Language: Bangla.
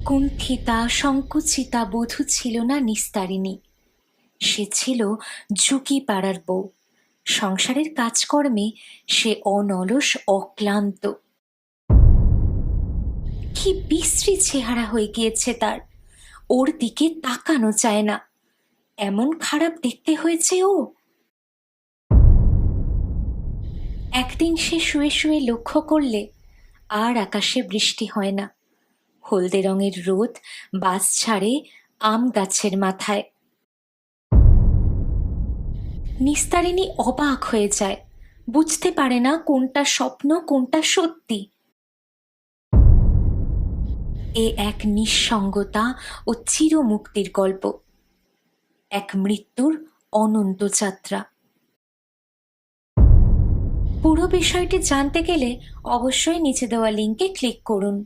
কুণ্ঠিতা সংকুচিতা বধূ ছিল না নিস্তারিণী। সে ছিল ঝুঁকি পাড়ার বউ। সংসারের কাজকর্মে সে অনলস অক্লান্ত। কি বিশ্রী চেহারা হয়ে গিয়েছে তার, ওর দিকে তাকানো চায় না, এমন খারাপ দেখতে হয়েছে ও। একদিন সে শুয়ে শুয়ে লক্ষ্য করলে আর আকাশে বৃষ্টি হয় না। হলদে রঙের রোদ বাস ছাড়ে আম গাছের মাথায়। নিস্তারিণী অবাক হয়ে যায়, বুঝতে পারে না কোনটা স্বপ্ন কোনটা সত্যি। এ এক নিঃসঙ্গতা ও চিরমুক্তির গল্প, এক মৃত্যুর অনন্ত যাত্রা। পুরো বিষয়টি জানতে গেলে অবশ্যই নিচে দেওয়া লিঙ্কে ক্লিক করুন।